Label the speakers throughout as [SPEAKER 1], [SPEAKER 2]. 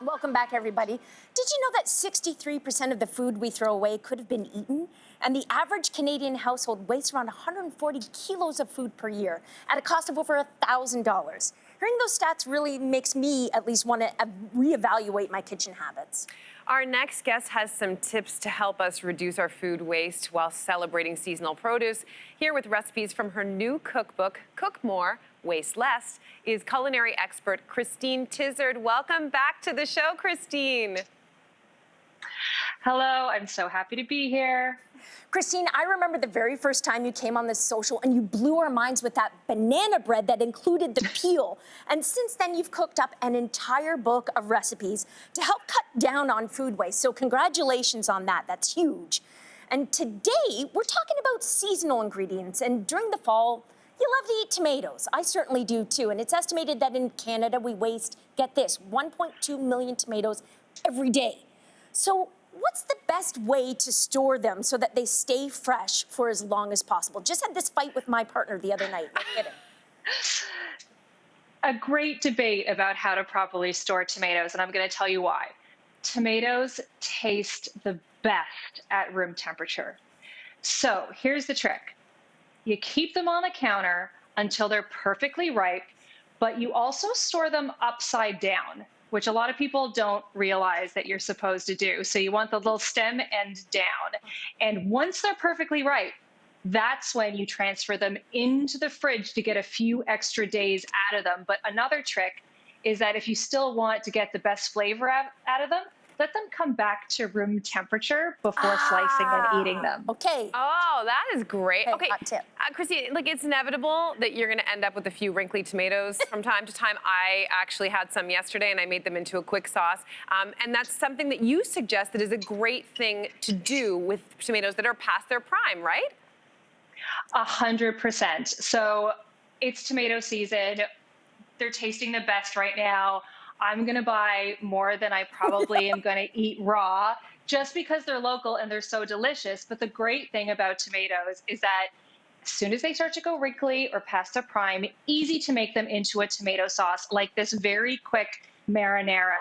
[SPEAKER 1] Welcome back, everybody. Did you know that 63% of the food we throw away could have been eaten? And the average Canadian household wastes around 140 kilos of food per year at a cost of over $1,000. Hearing those stats really makes me at least want to reevaluate my kitchen habits.
[SPEAKER 2] Our next guest has some tips to help us reduce our food waste while celebrating seasonal produce. Here with recipes from her new cookbook, Cook More, Waste Less, is culinary expert Christine Tizzard. Welcome back to the show, Christine.
[SPEAKER 3] Hello, I'm so happy to be here.
[SPEAKER 1] Christine, I remember the very first time you came on this social and you blew our minds with that banana bread that included the peel. And since then, you've cooked up an entire book of recipes to help cut down on food waste. So congratulations on that. That's huge. And today, we're talking about seasonal ingredients. And during the fall, you love to eat tomatoes. I certainly do too. And it's estimated that in Canada, we waste, get this, 1.2 million tomatoes every day. So what's the best way to store them so that they stay fresh for as long as possible? Just had this fight with my partner the other night. No kidding.
[SPEAKER 3] A great debate about how to properly store tomatoes, and I'm going to tell you why. Tomatoes taste the best at room temperature. So here's the trick. You keep them on the counter until they're perfectly ripe, but you also store them upside down, which a lot of people don't realize that you're supposed to do. So you want the little stem end down. And once they're perfectly ripe, that's when you transfer them into the fridge to get a few extra days out of them. But another trick is that if you still want to get the best flavor out of them, let them come back to room temperature before slicing and eating them.
[SPEAKER 1] Okay.
[SPEAKER 2] Oh, that is great. Okay,
[SPEAKER 1] hot tip.
[SPEAKER 2] Christine, like it's inevitable that you're going to end up with a few wrinkly tomatoes from time to time. I actually had some yesterday and I made them into a quick sauce. And that's something that you suggest that is a great thing to do with tomatoes that are past their prime, right?
[SPEAKER 3] 100%. So it's tomato season. They're tasting the best right now. I'm going to buy more than I probably am going to eat raw just because they're local and they're so delicious. But the great thing about tomatoes is that as soon as they start to go wrinkly or past their prime, easy to make them into a tomato sauce like this very quick marinara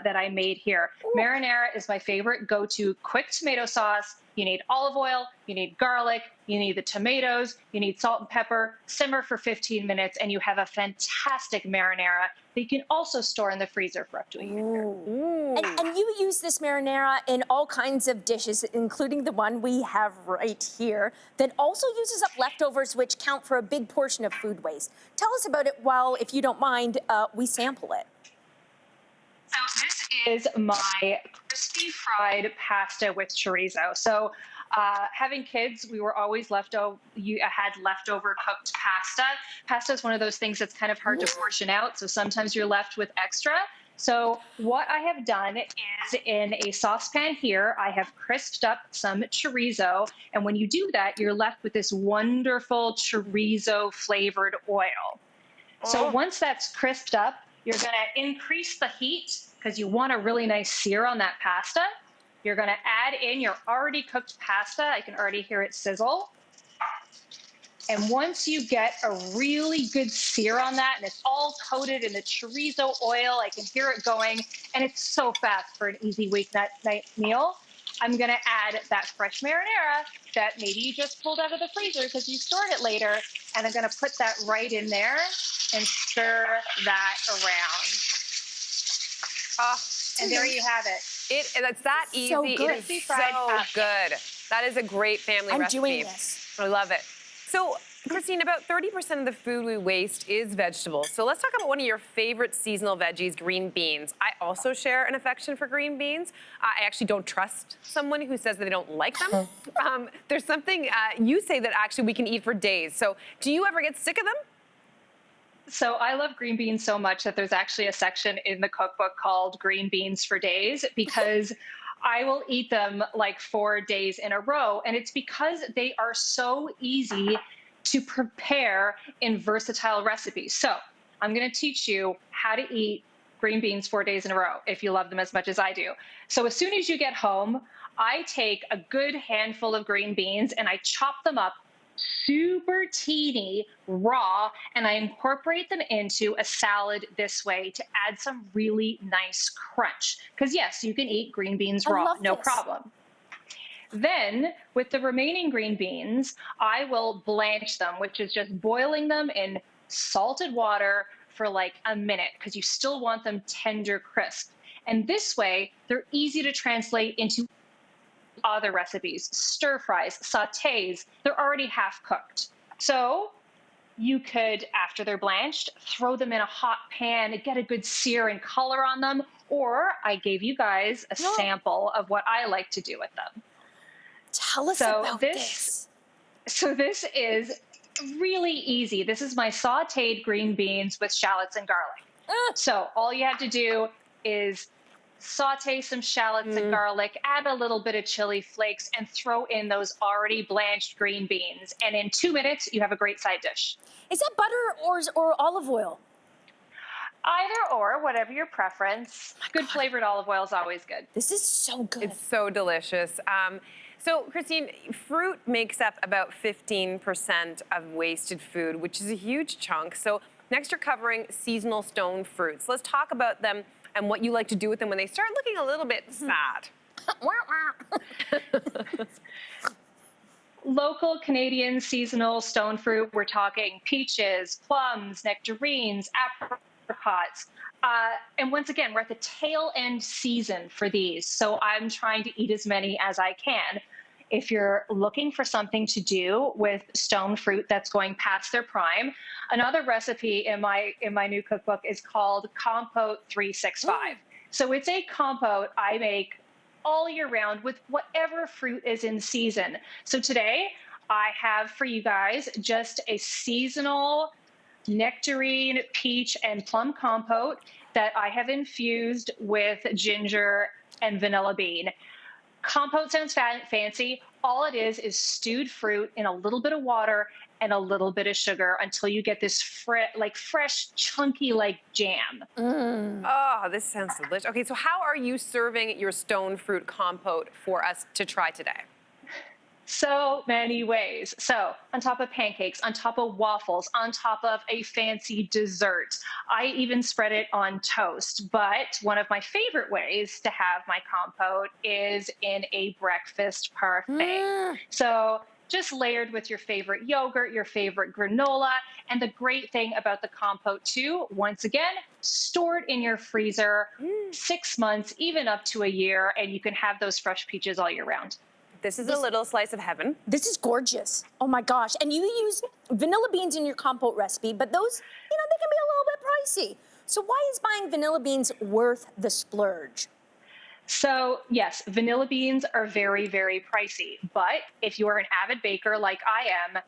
[SPEAKER 3] that I made here. Ooh. Marinara is my favorite go-to quick tomato sauce. You need olive oil, you need garlic, you need the tomatoes, you need salt and pepper, simmer for 15 minutes, and you have a fantastic marinara that you can also store in the freezer for up to a year.
[SPEAKER 1] And you use this marinara in all kinds of dishes, including the one we have right here, that also uses up leftovers, which count for a big portion of food waste. Tell us about it while, if you don't mind, we sample it.
[SPEAKER 3] So this is my crispy fried pasta with chorizo. So having kids, we were always had leftover cooked pasta. Pasta is one of those things that's kind of hard to portion out. So sometimes you're left with extra. So what I have done is in a saucepan here, I have crisped up some chorizo. And when you do that, you're left with this wonderful chorizo flavored oil. So once that's crisped up, you're going to increase the heat because you want a really nice sear on that pasta. You're going to add in your already cooked pasta. I can already hear it sizzle. And once you get a really good sear on that and it's all coated in the chorizo oil, I can hear it going, and it's so fast for an easy weeknight meal. I'm going to add that fresh marinara that maybe you just pulled out of the freezer because you stored it later, and I'm going to put that right in there and stir that around. Oh, and there you have it.
[SPEAKER 2] It's that easy.
[SPEAKER 1] So good.
[SPEAKER 2] It is so good. That is a great family recipe.
[SPEAKER 1] I'm doing this.
[SPEAKER 2] I love it. So, Christine, about 30% of the food we waste is vegetables. So let's talk about one of your favorite seasonal veggies, green beans. I also share an affection for green beans. I actually don't trust someone who says that they don't like them. There's something you say that actually we can eat for days. So do you ever get sick of them?
[SPEAKER 3] So I love green beans so much that there's actually a section in the cookbook called Green Beans for Days, because I will eat them like 4 days in a row. And it's because they are so easy to prepare in versatile recipes. So I'm going to teach you how to eat green beans 4 days in a row if you love them as much as I do. So as soon as you get home, I take a good handful of green beans and I chop them up super teeny, raw, and I incorporate them into a salad this way to add some really nice crunch. Because yes, you can eat green beans
[SPEAKER 1] I
[SPEAKER 3] raw,
[SPEAKER 1] love
[SPEAKER 3] no
[SPEAKER 1] this.
[SPEAKER 3] problem. Then, with the remaining green beans, I will blanch them, which is just boiling them in salted water for like a minute because you still want them tender crisp. And this way, they're easy to translate into other recipes, stir fries, sautés. They're already half cooked. So you could, after they're blanched, throw them in a hot pan, get a good sear and color on them. Or I gave you guys a sample of what I like to do with them.
[SPEAKER 1] Tell us about this.
[SPEAKER 3] So this is really easy. This is my sauteed green beans with shallots and garlic. So all you have to do is saute some shallots and garlic, add a little bit of chili flakes, and throw in those already blanched green beans. And in 2 minutes, you have a great side dish.
[SPEAKER 1] Is that butter or olive oil?
[SPEAKER 3] Either or, whatever your preference. Good flavored olive oil is always good.
[SPEAKER 1] This is so good.
[SPEAKER 2] It's so delicious. So, Christine, fruit makes up about 15% of wasted food, which is a huge chunk. So next you're covering seasonal stone fruits. Let's talk about them and what you like to do with them when they start looking a little bit sad.
[SPEAKER 3] Local Canadian seasonal stone fruit, we're talking peaches, plums, nectarines, apricots. And once again, we're at the tail end season for these. So I'm trying to eat as many as I can. If you're looking for something to do with stone fruit that's going past their prime, another recipe in my new cookbook is called Compote 365. So it's a compote I make all year round with whatever fruit is in season. So today I have for you guys just a seasonal nectarine, peach, and plum compote that I have infused with ginger and vanilla bean. Compote sounds fancy. All it is stewed fruit in a little bit of water and a little bit of sugar until you get this fresh, chunky like jam.
[SPEAKER 2] Oh, this sounds delicious. Okay, so how are you serving your stone fruit compote for us to try today?
[SPEAKER 3] So many ways. So on top of pancakes, on top of waffles, on top of a fancy dessert. I even spread it on toast. But one of my favorite ways to have my compote is in a breakfast parfait. So just layered with your favorite yogurt, your favorite granola. And the great thing about the compote too, once again, stored in your freezer 6 months, even up to a year, and you can have those fresh peaches all year round.
[SPEAKER 2] This is a little slice of heaven.
[SPEAKER 1] This is gorgeous. Oh my gosh. And you use vanilla beans in your compote recipe, but those, they can be a little bit pricey. So why is buying vanilla beans worth the splurge?
[SPEAKER 3] So yes, vanilla beans are very, very pricey. But if you are an avid baker like I am,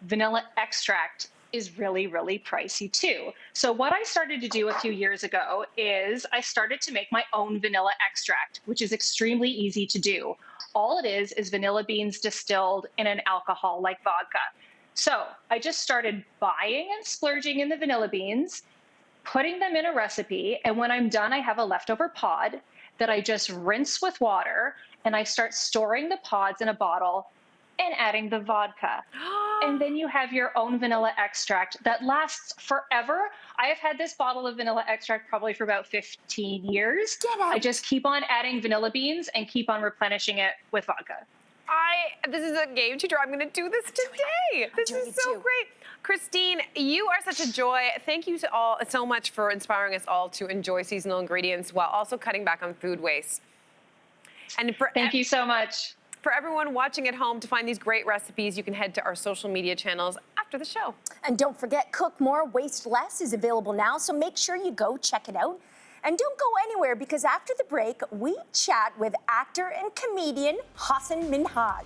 [SPEAKER 3] vanilla extract is really, really pricey too. So what I started to do a few years ago is I started to make my own vanilla extract, which is extremely easy to do. All it is vanilla beans distilled in an alcohol like vodka. So I just started buying and splurging in the vanilla beans, putting them in a recipe, and when I'm done, I have a leftover pod that I just rinse with water, and I start storing the pods in a bottle and adding the vodka. And then you have your own vanilla extract that lasts forever. I have had this bottle of vanilla extract probably for about 15 years.
[SPEAKER 1] Get out.
[SPEAKER 3] I just keep on adding vanilla beans and keep on replenishing it with vodka.
[SPEAKER 2] This is a game changer. I'm gonna do this today. This is so great. Christine, you are such a joy. Thank you so much for inspiring us all to enjoy seasonal ingredients while also cutting back on food waste. And
[SPEAKER 3] thank you so much.
[SPEAKER 2] For everyone watching at home, to find these great recipes, you can head to our social media channels after the show.
[SPEAKER 1] And don't forget, Cook More, Waste Less is available now, so make sure you go check it out. And don't go anywhere, because after the break, we chat with actor and comedian Hassan Minhaj.